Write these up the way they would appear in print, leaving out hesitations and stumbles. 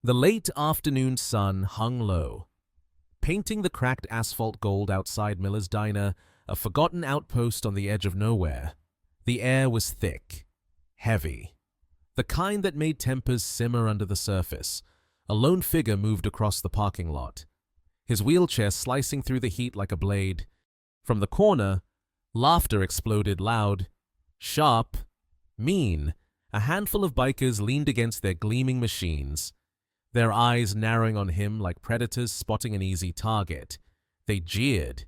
The late afternoon sun hung low, painting the cracked asphalt gold outside Miller's Diner, a forgotten outpost on the edge of nowhere. The air was thick, heavy, the kind that made tempers simmer under the surface. A lone figure moved across the parking lot, his wheelchair slicing through the heat like a blade. From the corner, laughter exploded loud, sharp, mean. A handful of bikers leaned against their gleaming machines, their eyes narrowing on him like predators spotting an easy target. They jeered,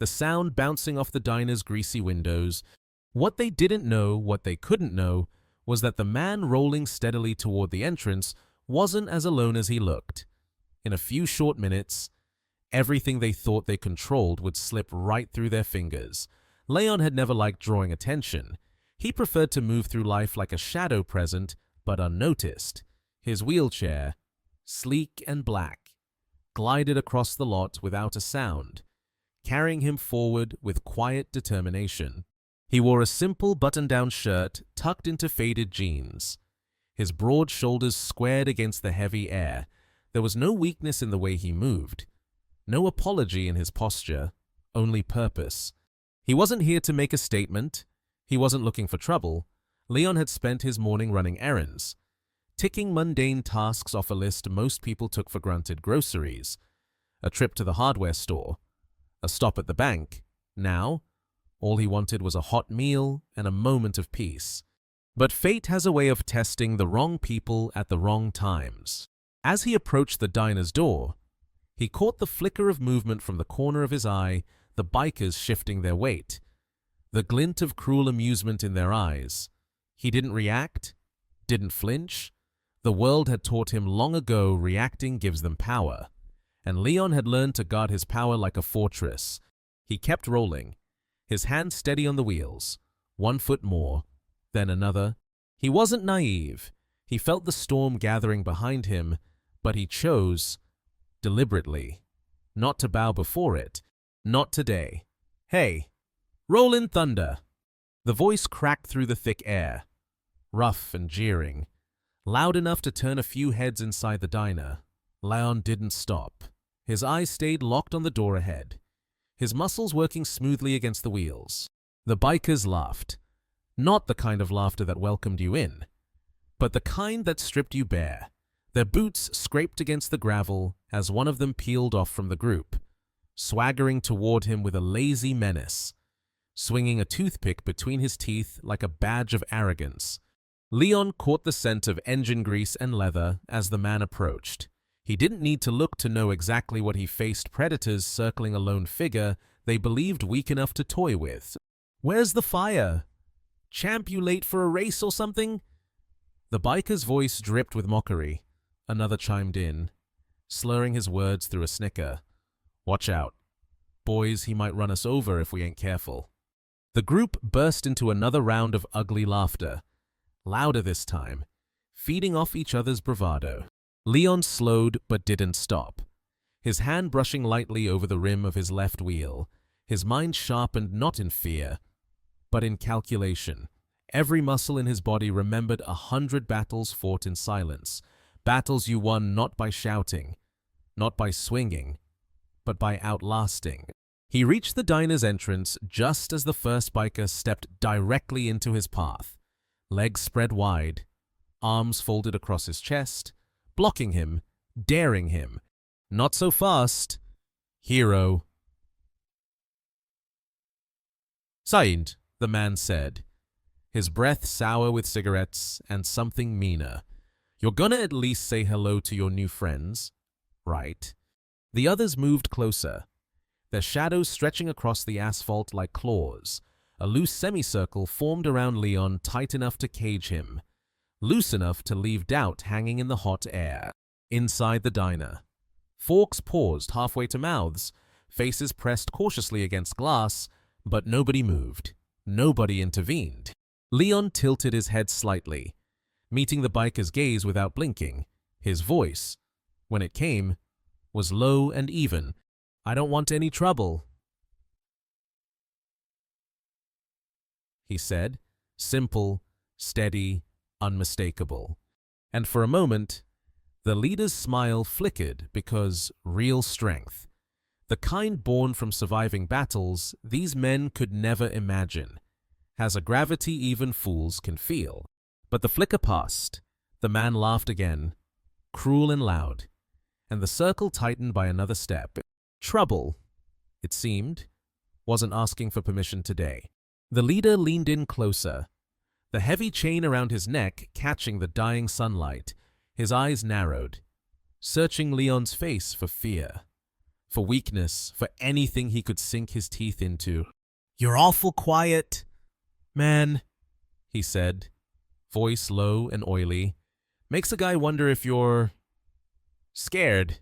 the sound bouncing off the diner's greasy windows. What they didn't know, what they couldn't know, was that the man rolling steadily toward the entrance wasn't as alone as he looked. In a few short minutes, everything they thought they controlled would slip right through their fingers. Leon had never liked drawing attention. He preferred to move through life like a shadow present, but unnoticed. His wheelchair, sleek and black, glided across the lot without a sound, carrying him forward with quiet determination. He wore a simple button-down shirt tucked into faded jeans, his broad shoulders squared against the heavy air. There was no weakness in the way he moved, no apology in his posture, only purpose. He wasn't here to make a statement. He wasn't looking for trouble. Leon had spent his morning running errands, ticking mundane tasks off a list most people took for granted: groceries, a trip to the hardware store, a stop at the bank. Now, all he wanted was a hot meal and a moment of peace. But fate has a way of testing the wrong people at the wrong times. As he approached the diner's door, he caught the flicker of movement from the corner of his eye, the bikers shifting their weight, the glint of cruel amusement in their eyes. He didn't react, didn't flinch. The world had taught him long ago reacting gives them power, and Leon had learned to guard his power like a fortress. He kept rolling, his hand steady on the wheels, 1 foot more, then another. He wasn't naive. He felt the storm gathering behind him, but he chose, deliberately, not to bow before it. Not today. Hey, roll in thunder. The voice cracked through the thick air, rough and jeering, loud enough to turn a few heads inside the diner. Leon didn't stop. His eyes stayed locked on the door ahead, his muscles working smoothly against the wheels. The bikers laughed. Not the kind of laughter that welcomed you in, but the kind that stripped you bare. Their boots scraped against the gravel as one of them peeled off from the group, swaggering toward him with a lazy menace, swinging a toothpick between his teeth like a badge of arrogance. Leon caught the scent of engine grease and leather as the man approached. He didn't need to look to know exactly what he faced: predators circling a lone figure they believed weak enough to toy with. "Where's the fire? Champ, you late for a race or something?" The biker's voice dripped with mockery. Another chimed in, slurring his words through a snicker. "Watch out. Boys, he might run us over if we ain't careful." The group burst into another round of ugly laughter, louder this time, feeding off each other's bravado. Leon slowed but didn't stop, his hand brushing lightly over the rim of his left wheel, his mind sharpened not in fear, but in calculation. Every muscle in his body remembered 100 battles fought in silence, battles you won not by shouting, not by swinging, but by outlasting. He reached the diner's entrance just as the first biker stepped directly into his path, legs spread wide, arms folded across his chest, blocking him, daring him. "Not so fast, hero." "Signed," the man said, his breath sour with cigarettes and something meaner. "You're gonna at least say hello to your new friends, right?" The others moved closer, their shadows stretching across the asphalt like claws. A loose semicircle formed around Leon, tight enough to cage him, loose enough to leave doubt hanging in the hot air. Inside the diner, forks paused halfway to mouths, faces pressed cautiously against glass, but nobody moved. Nobody intervened. Leon tilted his head slightly, meeting the biker's gaze without blinking. His voice, when it came, was low and even. "I don't want any trouble," he said, simple, steady, unmistakable. And for a moment, The leader's smile flickered because real strength, the kind born from surviving battles these men could never imagine, has a gravity even fools can feel. But the flicker passed. The man laughed again, cruel and loud, and the circle tightened by another step. Trouble, it seemed, wasn't asking for permission today. The leader leaned in closer, the heavy chain around his neck catching the dying sunlight. His eyes narrowed, searching Leon's face for fear, for weakness, for anything he could sink his teeth into. "You're awful quiet, man," he said, voice low and oily. "Makes a guy wonder if you're scared."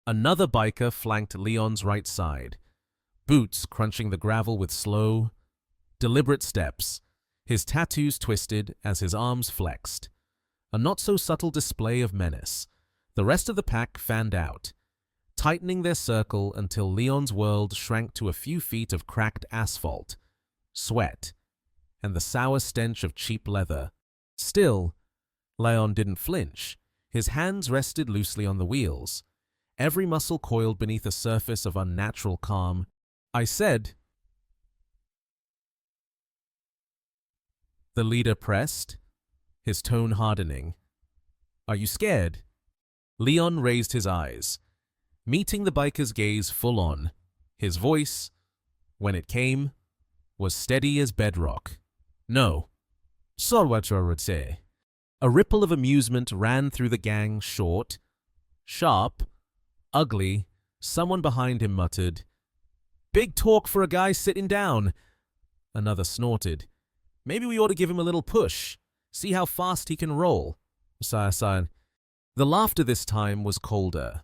Another biker flanked Leon's right side, boots crunching the gravel with slow, deliberate steps, his tattoos twisted as his arms flexed. A not-so-subtle display of menace. The rest of the pack fanned out, tightening their circle until Leon's world shrank to a few feet of cracked asphalt, sweat, and the sour stench of cheap leather. Still, Leon didn't flinch. His hands rested loosely on the wheels, every muscle coiled beneath a surface of unnatural calm. "I said," the leader pressed, his tone hardening. "Are you scared?" Leon raised his eyes, meeting the biker's gaze full on. His voice, when it came, was steady as bedrock. "No." "So what I would say." A ripple of amusement ran through the gang, short, sharp, ugly. Someone behind him muttered, "Big talk for a guy sitting down." Another snorted, "Maybe we ought to give him a little push. See how fast he can roll." The laughter this time was colder,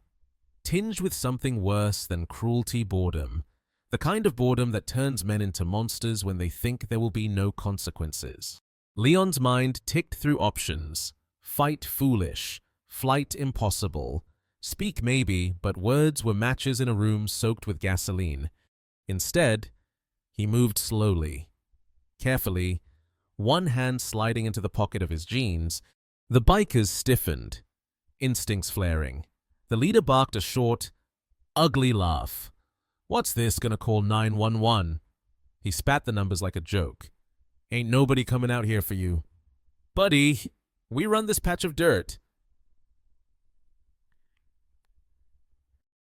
tinged with something worse than cruelty boredom, the kind of boredom that turns men into monsters when they think there will be no consequences. Leon's mind ticked through options. Fight foolish, flight impossible, speak maybe, but words were matches in a room soaked with gasoline. Instead, he moved slowly, carefully, one hand sliding into the pocket of his jeans. The bikers stiffened, instincts flaring. The leader barked a short, ugly laugh. "What's this, gonna call 911? He spat the numbers like a joke. "Ain't nobody coming out here for you. Buddy, we run this patch of dirt."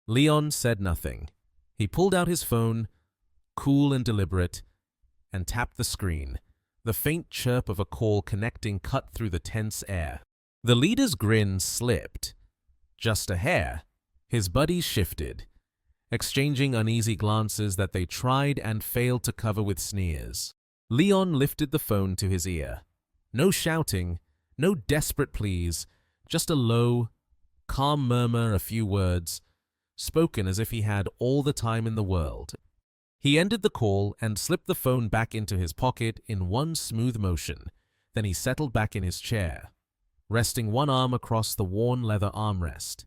Leon said nothing. He pulled out his phone, cool and deliberate, and tapped the screen. The faint chirp of a call connecting cut through the tense air. The leader's grin slipped. Just a hair. His buddies shifted, exchanging uneasy glances that they tried and failed to cover with sneers. Leon lifted the phone to his ear. No shouting, no desperate pleas, just a low, calm murmur, a few words, spoken as if he had all the time in the world. He ended the call and slipped the phone back into his pocket in one smooth motion. Then he settled back in his chair, resting one arm across the worn leather armrest,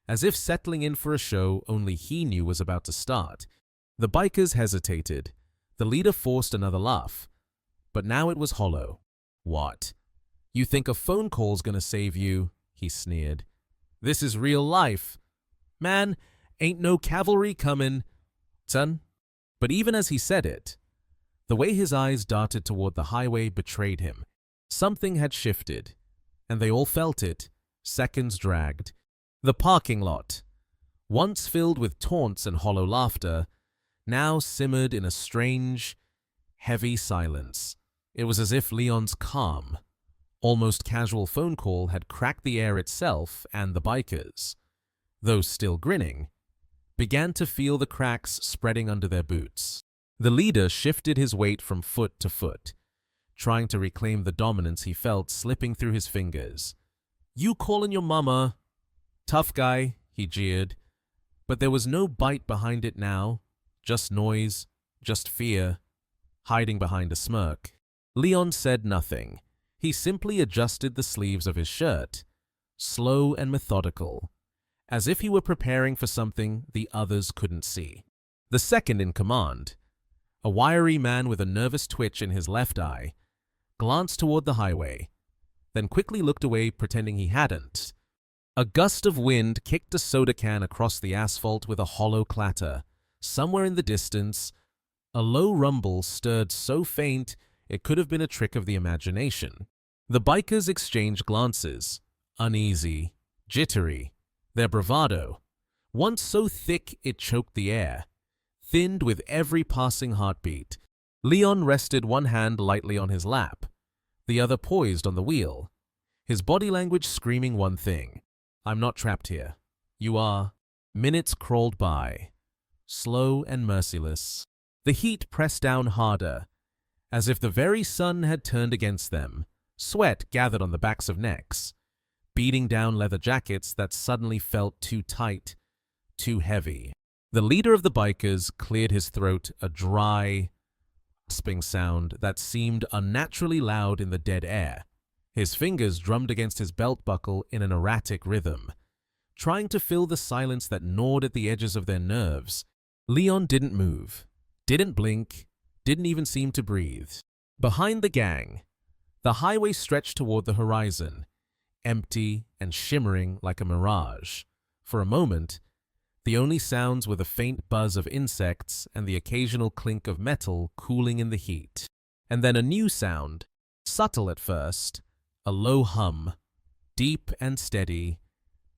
as if settling in for a show only he knew was about to start. The bikers hesitated. The leader forced another laugh, but now it was hollow. "What? You think a phone call's gonna save you?" he sneered. "This is real life. Man, ain't no cavalry coming, son." But even as he said it, the way his eyes darted toward the highway betrayed him. Something had shifted, and they all felt it. Seconds dragged. The parking lot, once filled with taunts and hollow laughter, now simmered in a strange, heavy silence. It was as if Leon's calm, almost casual phone call had cracked the air itself, and the bikers, though still grinning, began to feel the cracks spreading under their boots. The leader shifted his weight from foot to foot, trying to reclaim the dominance he felt slipping through his fingers. "You calling your mama?" "Tough guy," he jeered. But there was no bite behind it now, just noise, just fear, hiding behind a smirk. Leon said nothing. He simply adjusted the sleeves of his shirt, slow and methodical, as if he were preparing for something the others couldn't see. The second in command, a wiry man with a nervous twitch in his left eye, glanced toward the highway, then quickly looked away pretending he hadn't. A gust of wind kicked a soda can across the asphalt with a hollow clatter. Somewhere in the distance, a low rumble stirred so faint it could have been a trick of the imagination. The bikers exchanged glances, uneasy, jittery. Their bravado, once so thick it choked the air, thinned with every passing heartbeat. Leon rested one hand lightly on his lap, the other poised on the wheel, his body language screaming one thing: "I'm not trapped here. You are." Minutes crawled by, slow and merciless. The heat pressed down harder, as if the very sun had turned against them. Sweat gathered on the backs of necks, beating down leather jackets that suddenly felt too tight, too heavy. The leader of the bikers cleared his throat, a dry, rasping sound that seemed unnaturally loud in the dead air. His fingers drummed against his belt buckle in an erratic rhythm, trying to fill the silence that gnawed at the edges of their nerves. Leon didn't move, didn't blink, didn't even seem to breathe. Behind the gang, the highway stretched toward the horizon, empty and shimmering like a mirage. For a moment, the only sounds were the faint buzz of insects and the occasional clink of metal cooling in the heat. And then a new sound, subtle at first, a low hum, deep and steady,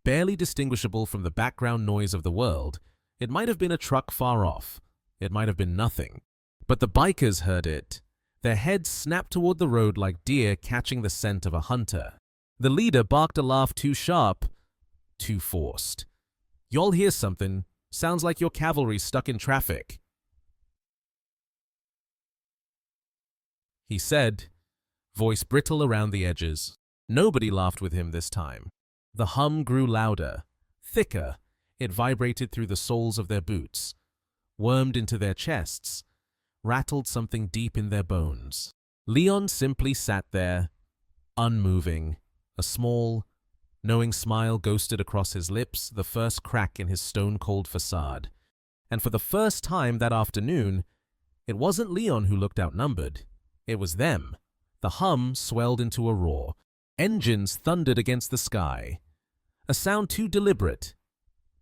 barely distinguishable from the background noise of the world. It might have been a truck far off. It might have been nothing. But the bikers heard it. Their heads snapped toward the road like deer catching the scent of a hunter. The leader barked a laugh too sharp, too forced. "Y'all hear something? Sounds like your cavalry stuck in traffic," he said, voice brittle around the edges. Nobody laughed with him this time. The hum grew louder, thicker. It vibrated through the soles of their boots, wormed into their chests, rattled something deep in their bones. Leon simply sat there, unmoving. A small, knowing smile ghosted across his lips, the first crack in his stone-cold facade. And for the first time that afternoon, it wasn't Leon who looked outnumbered. It was them. The hum swelled into a roar. Engines thundered against the sky. A sound too deliberate,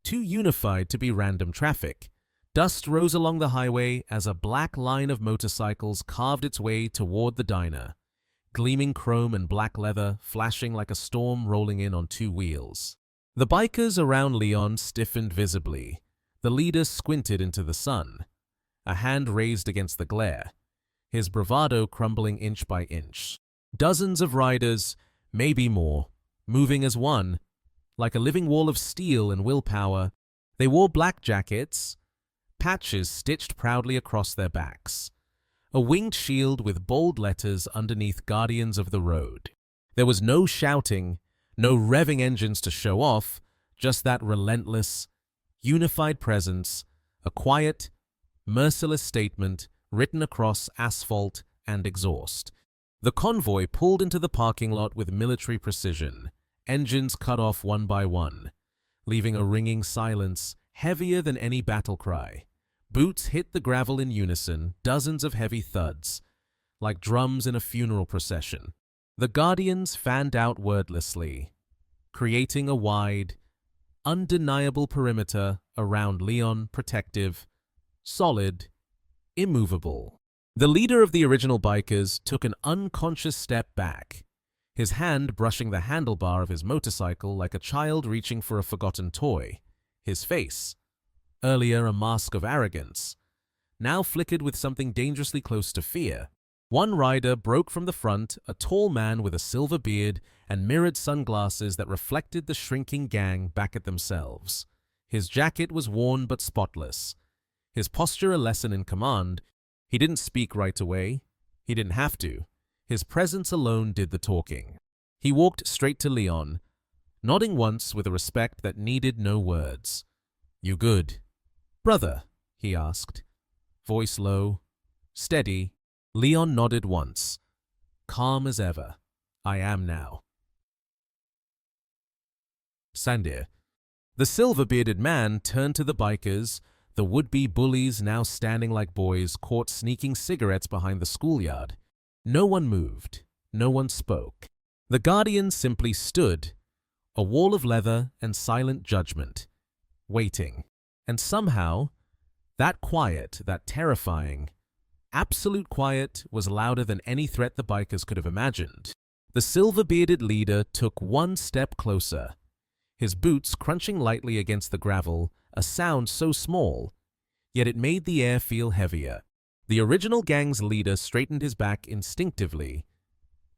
too unified to be random traffic. Dust rose along the highway as a black line of motorcycles carved its way toward the diner, gleaming chrome and black leather flashing like a storm rolling in on two wheels. The bikers around Leon stiffened visibly. The leader squinted into the sun, a hand raised against the glare, his bravado crumbling inch by inch. Dozens of riders, maybe more, moving as one, like a living wall of steel and willpower. They wore black jackets, patches stitched proudly across their backs, a winged shield with bold letters underneath Guardians of the Road. There was no shouting, no revving engines to show off, just that relentless, unified presence, a quiet, merciless statement written across asphalt and exhaust. The convoy pulled into the parking lot with military precision, engines cut off one by one, leaving a ringing silence heavier than any battle cry. Boots hit the gravel in unison, dozens of heavy thuds, like drums in a funeral procession. The Guardians fanned out wordlessly, creating a wide, undeniable perimeter around Leon, protective, solid, immovable. The leader of the original bikers took an unconscious step back, his hand brushing the handlebar of his motorcycle like a child reaching for a forgotten toy. His face, earlier a mask of arrogance, now flickered with something dangerously close to fear. One rider broke from the front, a tall man with a silver beard and mirrored sunglasses that reflected the shrinking gang back at themselves. His jacket was worn but spotless, his posture a lesson in command. He didn't speak right away. He didn't have to. His presence alone did the talking. He walked straight to Leon, nodding once with a respect that needed no words. "You good?" "Brother?" he asked, voice low, steady. Leon nodded once, calm as ever. "I am now." Sandir. The silver-bearded man turned to the bikers, the would-be bullies now standing like boys caught sneaking cigarettes behind the schoolyard. No one moved. No one spoke. The Guardians simply stood, A wall of leather and silent judgment, waiting. And somehow, that quiet, that terrifying, absolute quiet was louder than any threat the bikers could have imagined. The silver-bearded leader took one step closer, his boots crunching lightly against the gravel, a sound so small, yet it made the air feel heavier. The original gang's leader straightened his back instinctively,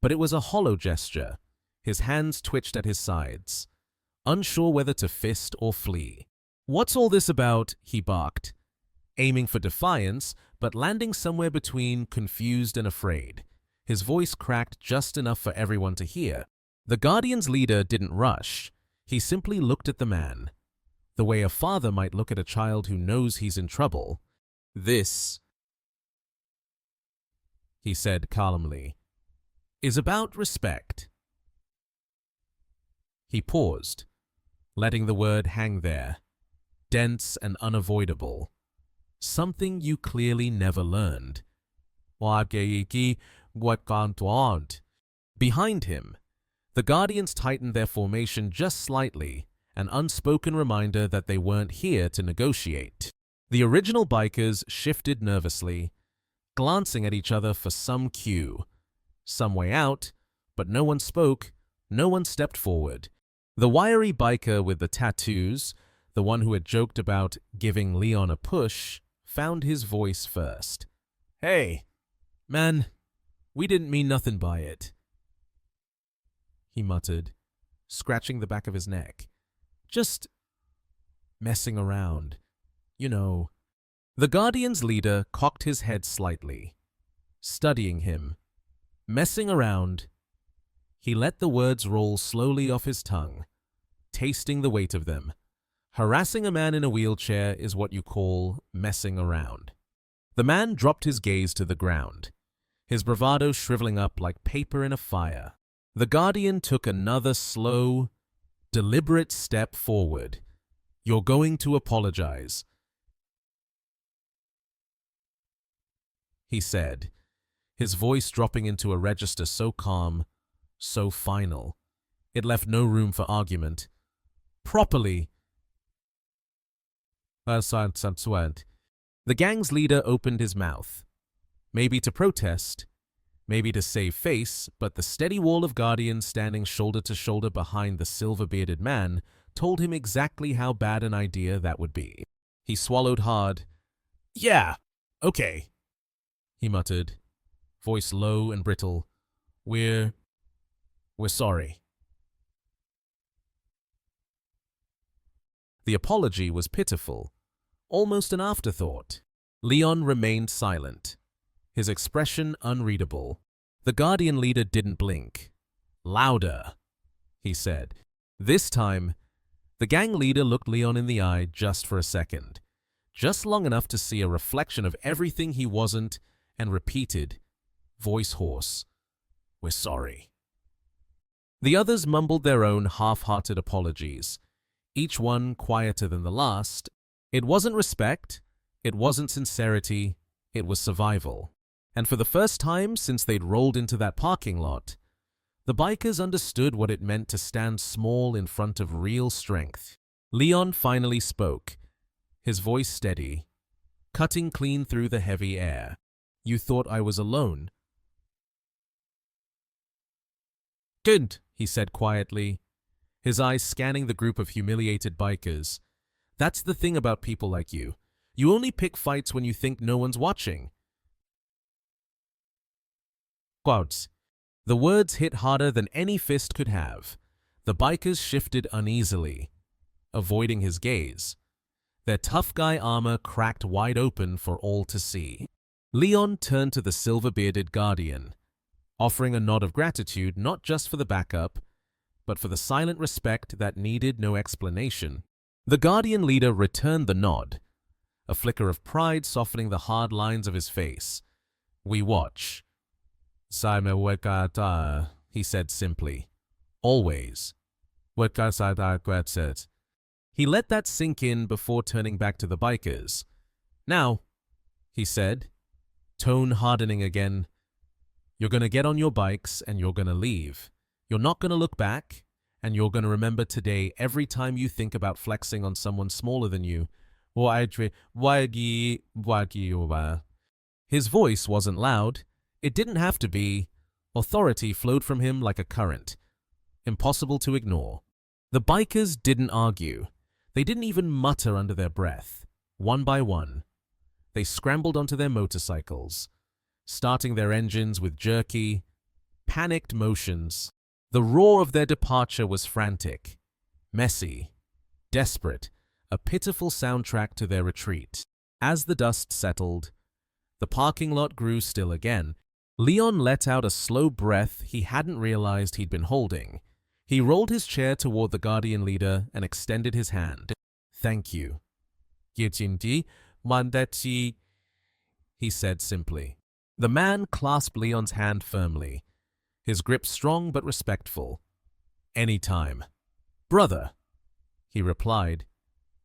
but it was a hollow gesture. His hands twitched at his sides, unsure whether to fist or flee. "What's all this about?" he barked, aiming for defiance, but landing somewhere between confused and afraid. His voice cracked just enough for everyone to hear. The Guardian's leader didn't rush. He simply looked at the man, the way a father might look at a child who knows he's in trouble. "This," he said calmly, "is about respect." He paused, letting the word hang there, dense and unavoidable. Something you clearly never learned. Behind him, the Guardians tightened their formation just slightly, an unspoken reminder that they weren't here to negotiate. The original bikers shifted nervously, glancing at each other for some cue, some way out, but no one spoke, no one stepped forward. The wiry biker with the tattoos, the one who had joked about giving Leon a push, found his voice first. "Hey, man, we didn't mean nothing by it," he muttered, scratching the back of his neck. "Just messing around, you know." The Guardian's leader cocked his head slightly, studying him. Messing around. He let the words roll slowly off his tongue, tasting the weight of them. Harassing a man in a wheelchair is what you call messing around. The man dropped his gaze to the ground, his bravado shriveling up like paper in a fire. The Guardian took another slow, deliberate step forward. "You're going to apologize," he said, his voice dropping into a register so calm, so final. It left no room for argument. "Properly." The gang's leader opened his mouth, maybe to protest, maybe to save face, but the steady wall of Guardians standing shoulder to shoulder behind the silver-bearded man told him exactly how bad an idea that would be. He swallowed hard. "Yeah, okay," he muttered, voice low and brittle. We're sorry." The apology was pitiful, almost an afterthought. Leon remained silent, his expression unreadable. The Guardian leader didn't blink. "Louder," he said. This time, the gang leader looked Leon in the eye just for a second, just long enough to see a reflection of everything he wasn't, and repeated, voice hoarse, "We're sorry." The others mumbled their own half-hearted apologies, each one quieter than the last. It wasn't respect, it wasn't sincerity, it was survival. And for the first time since they'd rolled into that parking lot, the bikers understood what it meant to stand small in front of real strength. Leon finally spoke, his voice steady, cutting clean through the heavy air. "You thought I was alone?" "Good," he said quietly, his eyes scanning the group of humiliated bikers. "That's the thing about people like you. You only pick fights when you think no one's watching." Quotes. The words hit harder than any fist could have. The bikers shifted uneasily, avoiding his gaze. Their tough guy armor cracked wide open for all to see. Leon turned to the silver-bearded Guardian, offering a nod of gratitude not just for the backup, but for the silent respect that needed no explanation. The Guardian leader returned the nod, a flicker of pride softening the hard lines of his face. "We watch." He said simply. "Always." He let that sink in before turning back to the bikers. "Now," he said, tone hardening again, "you're going to get on your bikes and you're going to leave. You're not going to look back, And you're going to remember today every time you think about flexing on someone smaller than you. His voice wasn't loud. It didn't have to be. Authority flowed from him like a current. Impossible to ignore. The bikers didn't argue. They didn't even mutter under their breath. One by one, they scrambled onto their motorcycles, starting their engines with jerky, panicked motions. The roar of their departure was frantic, messy, desperate, a pitiful soundtrack to their retreat. As the dust settled, the parking lot grew still again. Leon let out a slow breath he hadn't realized he'd been holding. He rolled his chair toward the Guardian leader and extended his hand. "Thank you." "Yejindi, Mandachi," he said simply. The man clasped Leon's hand firmly, his grip strong but respectful. "Anytime." "Brother," he replied,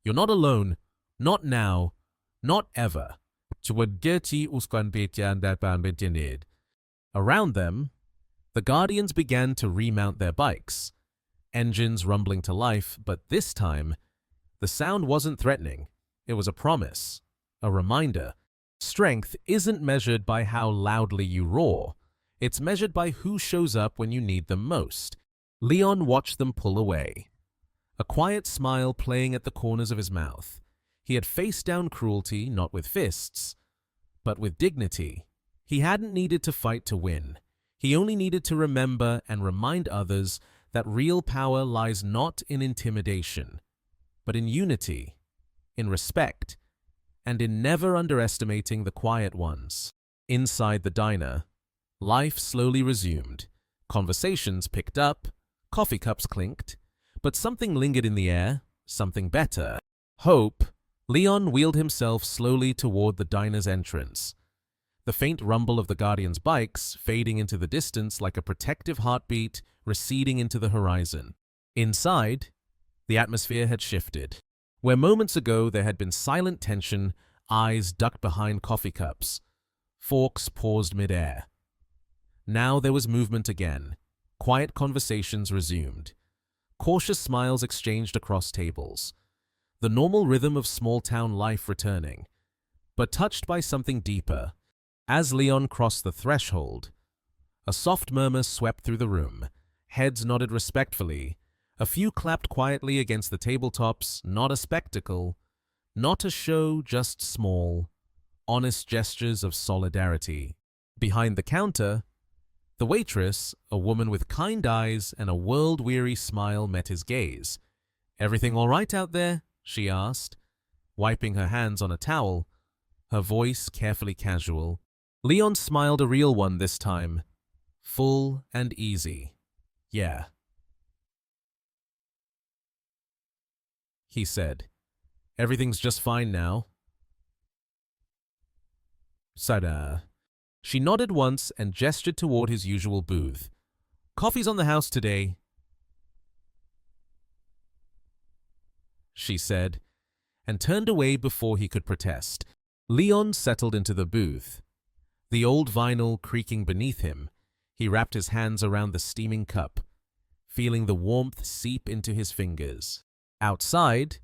"you're not alone. Not now. Not ever." Around them, the Guardians began to remount their bikes, engines rumbling to life, but this time, the sound wasn't threatening. It was a promise, a reminder. Strength isn't measured by how loudly you roar. It's measured by who shows up when you need them most. Leon watched them pull away, a quiet smile playing at the corners of his mouth. He had faced down cruelty not with fists, but with dignity. He hadn't needed to fight to win. He only needed to remember and remind others that real power lies not in intimidation, but in unity, in respect, and in never underestimating the quiet ones. Inside the diner, life slowly resumed. Conversations picked up, coffee cups clinked, but something lingered in the air, something better. Hope. Leon wheeled himself slowly toward the diner's entrance, the faint rumble of the Guardians' bikes fading into the distance like a protective heartbeat receding into the horizon. Inside, the atmosphere had shifted. Where moments ago there had been silent tension, eyes ducked behind coffee cups, forks paused midair. Now there was movement again. Quiet conversations resumed. Cautious smiles exchanged across tables. The normal rhythm of small-town life returning, but touched by something deeper. As Leon crossed the threshold, a soft murmur swept through the room. Heads nodded respectfully. A few clapped quietly against the tabletops, not a spectacle, not a show, just small, honest gestures of solidarity. Behind the counter, the waitress, a woman with kind eyes and a world-weary smile, met his gaze. "Everything all right out there?" she asked, wiping her hands on a towel, her voice carefully casual. Leon smiled, a real one this time, full and easy. "Yeah," he said. "Everything's just fine now." "Sada." She nodded once and gestured toward his usual booth. "Coffee's on the house today," she said, and turned away before he could protest. Leon settled into the booth, the old vinyl creaking beneath him. He wrapped his hands around the steaming cup, feeling the warmth seep into his fingers. Outside,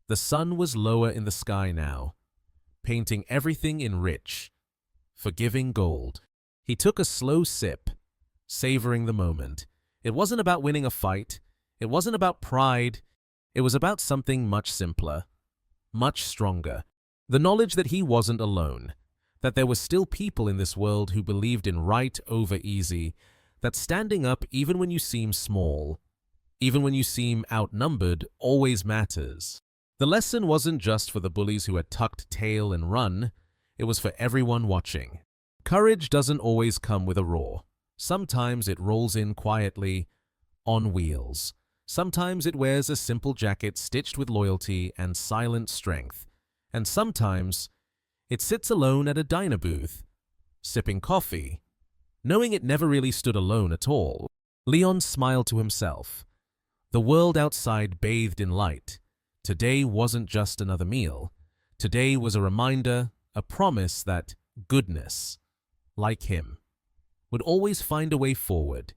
the sun was lower in the sky now, painting everything in rich, forgiving gold. He took a slow sip, savoring the moment. It wasn't about winning a fight. It wasn't about pride. It was about something much simpler, much stronger. The knowledge that he wasn't alone, that there were still people in this world who believed in right over easy, that standing up even when you seem small, even when you seem outnumbered, always matters. The lesson wasn't just for the bullies who had tucked tail and run. It was for everyone watching. Courage doesn't always come with a roar. Sometimes it rolls in quietly, on wheels. Sometimes it wears a simple jacket stitched with loyalty and silent strength. And sometimes it sits alone at a diner booth, sipping coffee, knowing it never really stood alone at all. Leon smiled to himself. The world outside bathed in light. Today wasn't just another meal. Today was a reminder, a promise that goodness, like him, would always find a way forward,